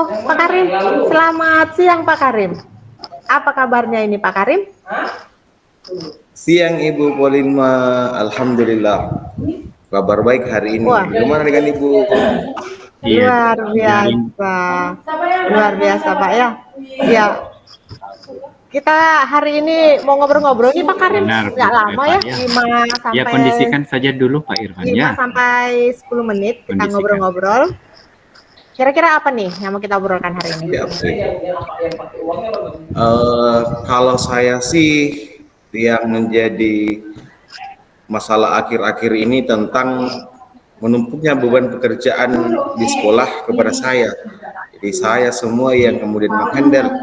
Pak Karim. Selamat siang Pak Karim. Apa kabarnya ini Pak Karim? Siang Ibu Polima, Alhamdulillah. Kabar baik hari ini. Wah. Bagaimana dengan Ibu? Luar biasa. Luar biasa Pak ya. Ya. Kita hari ini mau ngobrol-ngobrol nih Pak Karim. Nggak lama ya, 5 sampai ya, kondisikan saja dulu Pak Irfan 5 ya. sampai 10 menit kita ngobrol-ngobrol. Kira-kira apa nih yang mau kita obrolkan hari ini? Kalau saya sih yang menjadi masalah akhir-akhir ini tentang menumpuknya beban pekerjaan di sekolah kepada saya. Jadi saya semua yang kemudian menghandle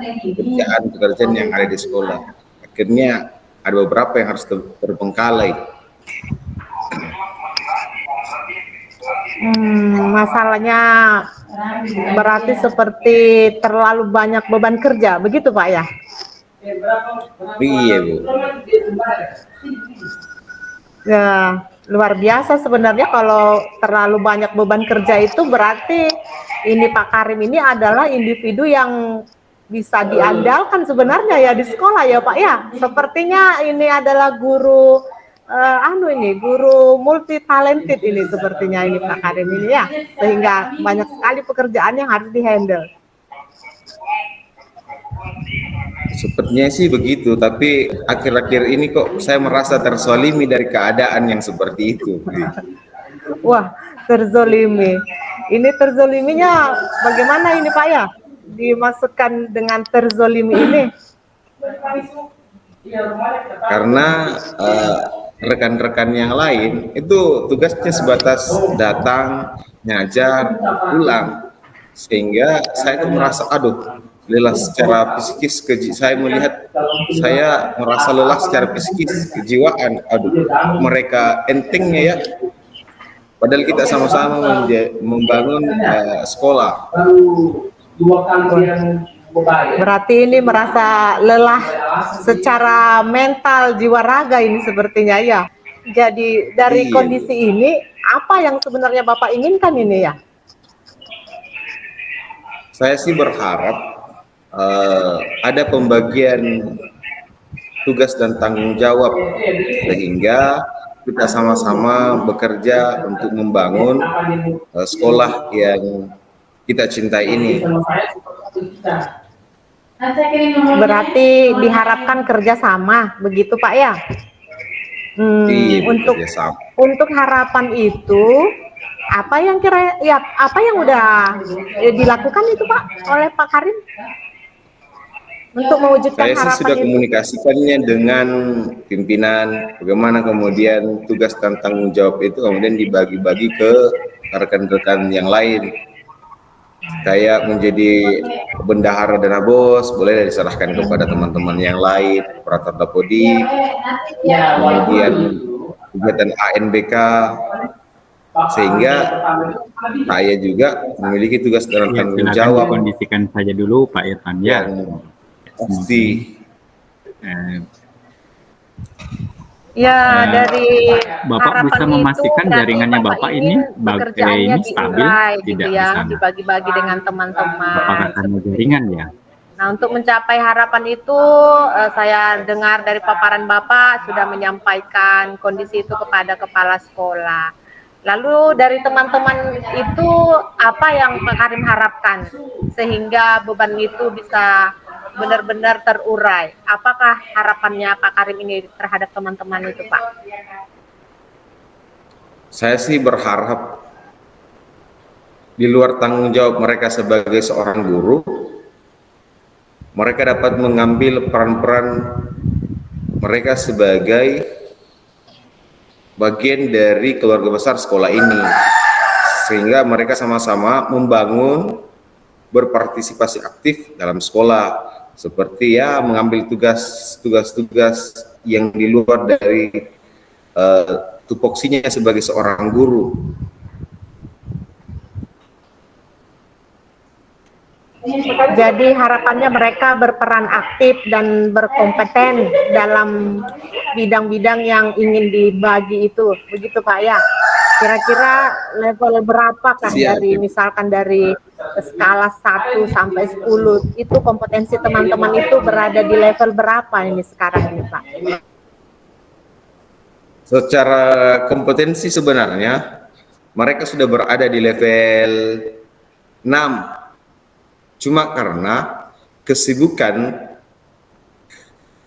pekerjaan yang ada di sekolah. Akhirnya ada beberapa yang harus terbengkalai. Masalahnya berarti seperti terlalu banyak beban kerja, begitu Pak ya? Iya Bu. Ya, luar biasa sebenarnya kalau terlalu banyak beban kerja itu berarti ini Pak Karim ini adalah individu yang bisa diandalkan sebenarnya ya di sekolah ya Pak ya. Sepertinya ini adalah guru guru multi talented ini sepertinya ini Pak Karim ini ya, sehingga banyak sekali pekerjaan yang harus dihandle. Sepertinya sih begitu, tapi akhir-akhir ini kok saya merasa terzalimi dari keadaan yang seperti itu. Wah, terzolimi. Ini terzoliminya bagaimana ini Pak ya? Dimasukkan dengan terzolimi ini? Karena rekan-rekan yang lain itu tugasnya sebatas datang, ngajar, pulang, sehingga saya tuh merasa lelah secara psikis. Saya melihat saya merasa lelah secara psikis, kejiwaan. Mereka entengnya ya, padahal kita sama-sama membangun sekolah. Berarti ini merasa lelah secara mental, jiwa raga ini sepertinya ya. Jadi dari kondisi ini, apa yang sebenarnya Bapak inginkan ini ya? Saya sih berharap ada pembagian tugas dan tanggung jawab sehingga kita sama-sama bekerja untuk membangun sekolah yang kita cintai ini. Berarti diharapkan kerjasama, begitu Pak ya? Untuk harapan itu apa yang udah dilakukan itu Pak oleh Pak Karim untuk mewujudkan saya harapan sudah itu? Komunikasikannya dengan pimpinan, bagaimana kemudian tugas dan tanggung jawab itu kemudian dibagi-bagi ke rekan-rekan yang lain. Kayak menjadi bendahara dana bos boleh diserahkan kepada teman-teman yang lain, operator Dapodi, kemudian kegiatan ANBK, sehingga saya juga memiliki tugas dan tanggung jawab. Kondisikan saja dulu Pak Irfan ya. Pasti. Ya, dari Bapak bisa memastikan itu, jaringannya Bapak ini pekerjaannya stabil, diurai, tidak gitu ya, di sana. dibagi-bagi dengan teman-teman. Bapak karena jaringan ya. Nah, untuk mencapai harapan itu, saya dengar dari paparan Bapak sudah menyampaikan kondisi itu kepada kepala sekolah. Lalu dari teman-teman itu apa yang Pak Karim harapkan sehingga beban itu bisa benar-benar terurai? Apakah harapannya Pak Karim ini terhadap teman-teman itu Pak? Saya sih berharap di luar tanggung jawab mereka sebagai seorang guru, mereka dapat mengambil peran-peran mereka sebagai bagian dari keluarga besar sekolah ini, sehingga mereka sama-sama membangun, berpartisipasi aktif dalam sekolah, seperti ya mengambil tugas-tugas yang di luar dari tupoksinya sebagai seorang guru. Jadi harapannya mereka berperan aktif dan berkompeten dalam bidang-bidang yang ingin dibagi itu, begitu Pak ya? Kira-kira level berapa kan Siap. dari misalkan dari skala 1 sampai 10 itu kompetensi teman-teman itu berada di level berapa ini sekarang ini Pak? Secara kompetensi sebenarnya mereka sudah berada di level 6. Cuma karena kesibukan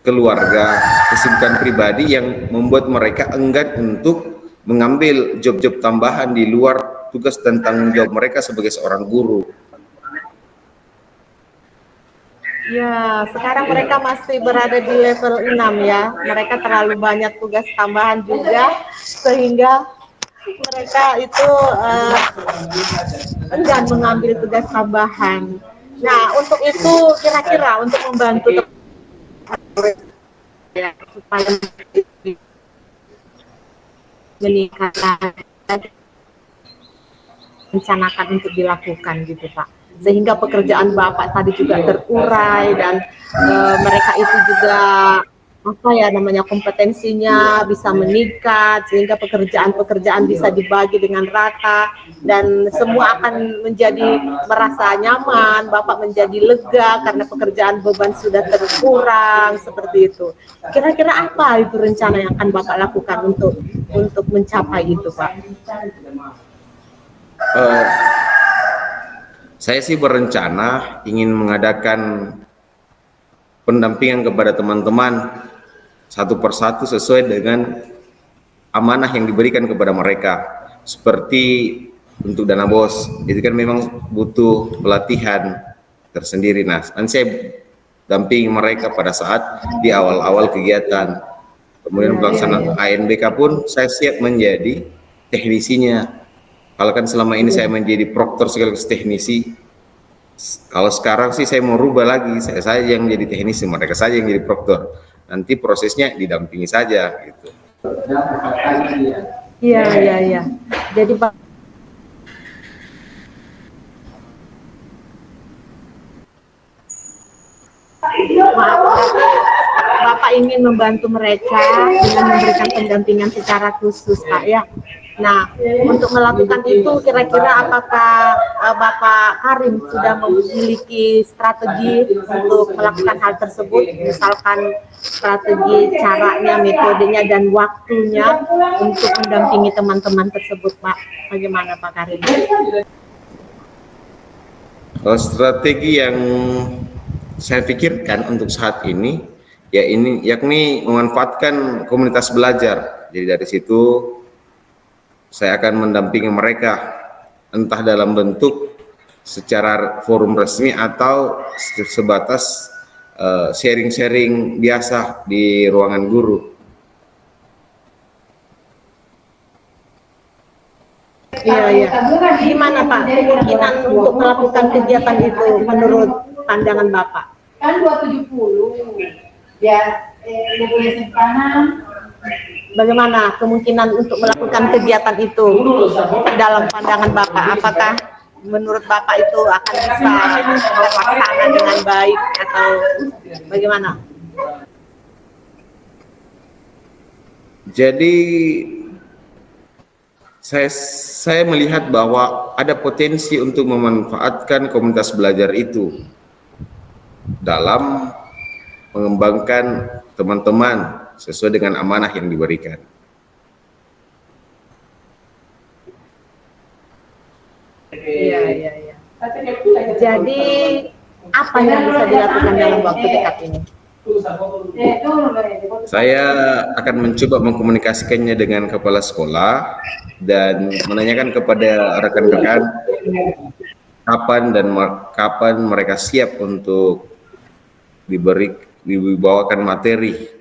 keluarga, kesibukan pribadi yang membuat mereka enggan untuk mengambil job-job tambahan di luar tugas dan tanggung jawab mereka sebagai seorang guru. Ya, sekarang mereka masih berada di level 6 ya. Mereka terlalu banyak tugas tambahan juga sehingga mereka itu enggan mengambil tugas tambahan. Nah, untuk itu kira-kira untuk membantu supaya meningkatkan rencanakan untuk dilakukan gitu Pak, sehingga pekerjaan Bapak tadi juga terurai dan mereka itu juga apa ya namanya kompetensinya bisa meningkat sehingga pekerjaan-pekerjaan bisa dibagi dengan rata dan semua akan menjadi merasa nyaman, Bapak menjadi lega karena pekerjaan beban sudah terkurang seperti itu. Kira-kira apa itu rencana yang akan Bapak lakukan untuk mencapai itu Pak? Saya sih berencana ingin mengadakan pendampingan kepada teman-teman satu persatu sesuai dengan amanah yang diberikan kepada mereka. Seperti untuk dana BOS, itu kan memang butuh pelatihan tersendiri. Nah, nanti saya dampingi mereka pada saat di awal-awal kegiatan. Kemudian pelaksanaan ANBK pun saya siap menjadi teknisinya. Kalau kan selama ini saya menjadi proktor sekaligus teknisi, kalau sekarang sih saya mau rubah lagi, saya saja yang jadi teknisi, mereka saja yang jadi proktor. Nanti prosesnya didampingi saja gitu. Iya. Jadi Bapak ingin membantu mereka dengan memberikan pendampingan secara khusus Pak ya. Nah, untuk melakukan itu kira-kira apakah Bapak Karim sudah memiliki strategi untuk melakukan hal tersebut, misalkan strategi caranya, metodenya, dan waktunya untuk mendampingi teman-teman tersebut Pak? Bagaimana Pak Karim? Strategi yang saya pikirkan untuk saat ini yakni memanfaatkan komunitas belajar. Jadi dari situ saya akan mendampingi mereka entah dalam bentuk secara forum resmi atau sebatas sharing-sharing biasa di ruangan guru. Iya. Gimana Pak kemungkinan untuk melakukan kegiatan itu menurut pandangan Bapak? Kan 270 ya boleh simpanan. Bagaimana kemungkinan untuk melakukan kegiatan itu dalam pandangan Bapak? Apakah menurut Bapak itu akan bisa terlaksana dengan baik atau bagaimana? Jadi saya melihat bahwa ada potensi untuk memanfaatkan komunitas belajar itu dalam mengembangkan teman-teman sesuai dengan amanah yang diberikan. Iya. Jadi apa yang bisa dilakukan dalam waktu dekat ini? Saya akan mencoba mengkomunikasikannya dengan kepala sekolah dan menanyakan kepada rekan-rekan kapan mereka siap untuk dibawakan materi.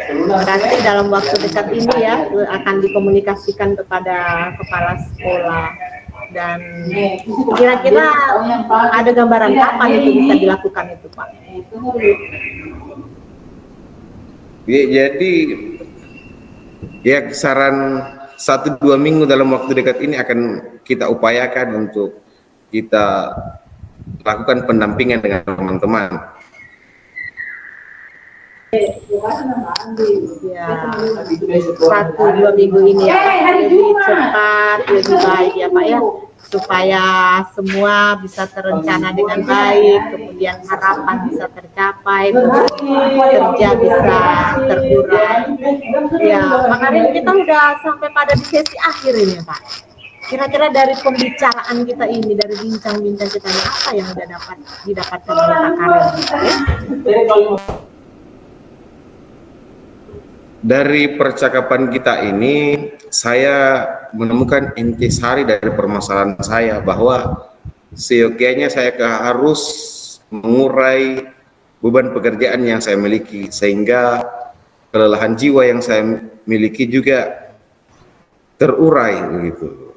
Berarti dalam waktu dekat ini ya akan dikomunikasikan kepada kepala sekolah dan kira-kira ada gambaran kapan itu bisa dilakukan itu Pak? Ya, jadi ya kisaran 1-2 minggu dalam waktu dekat ini akan kita upayakan untuk kita lakukan pendampingan dengan teman-teman. Ya, 1-2 minggu ini ya Pak, lebih cepat, lebih baik ya Pak ya, supaya semua bisa terencana dengan baik, kemudian harapan bisa tercapai, beban kerja bisa terurai. Ya, makanya kita udah sampai pada di sesi akhir ini Pak. Kira-kira dari pembicaraan kita ini, dari bincang-bincang kita ini, apa yang udah didapatkan oleh Pak Karim? Ya? Dari percakapan kita ini, saya menemukan intisari dari permasalahan saya bahwa seyogianya saya harus mengurai beban pekerjaan yang saya miliki, sehingga kelelahan jiwa yang saya miliki juga terurai begitu.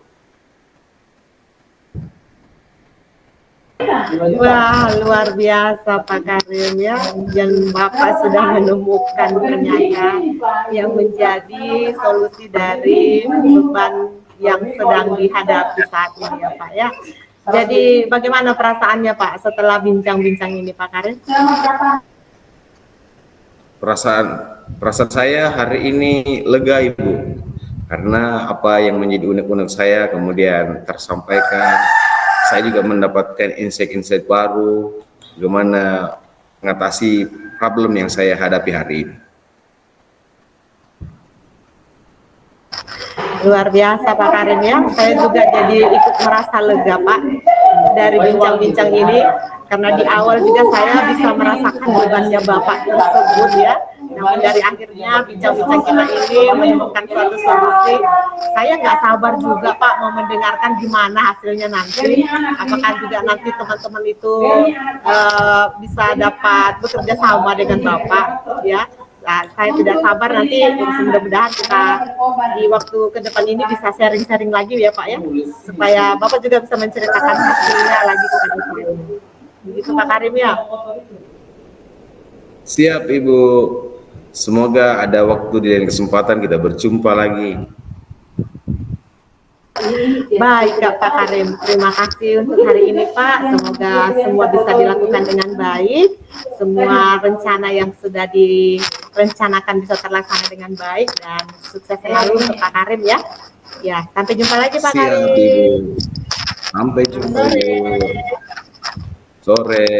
Wah, luar biasa Pak Karim ya, yang Bapak sudah menemukan ternyata yang menjadi solusi dari beban yang sedang dihadapi saat ini ya Pak ya. Jadi bagaimana perasaannya Pak setelah bincang-bincang ini Pak Karim? Perasaan saya hari ini lega Ibu, karena apa yang menjadi unek-unek saya kemudian tersampaikan. Saya juga mendapatkan insight-insight baru bagaimana mengatasi problem yang saya hadapi hari ini. Luar biasa Pak Karim ya, saya juga jadi ikut merasa lega Pak dari bincang-bincang ini, karena di awal juga saya bisa merasakan bebannya Bapak tersebut ya. Namun dari akhirnya bincang-bincang kita ini menemukan suatu solusi. Saya nggak sabar juga Pak mau mendengarkan gimana hasilnya nanti. Apakah juga nanti teman-teman itu bisa dapat bekerja sama dengan Bapak ya. Nah, saya tidak sabar nanti mudah-mudahan kita di waktu ke depan ini bisa sharing-sharing lagi ya Pak ya, supaya Bapak juga bisa menceritakan hasilnya lagi kepada saya. Begitu Pak Karim ya. Siap Ibu. Semoga ada waktu dan kesempatan kita berjumpa lagi. Baik Pak Karim, terima kasih untuk hari ini Pak. Semoga semua bisa dilakukan dengan baik. Semua rencana yang sudah direncanakan bisa terlaksana dengan baik, dan sukses selalu untuk Pak Karim ya. Ya, sampai jumpa lagi Pak Karim. Siap Ibu. Sampai jumpa Ibu. Sore.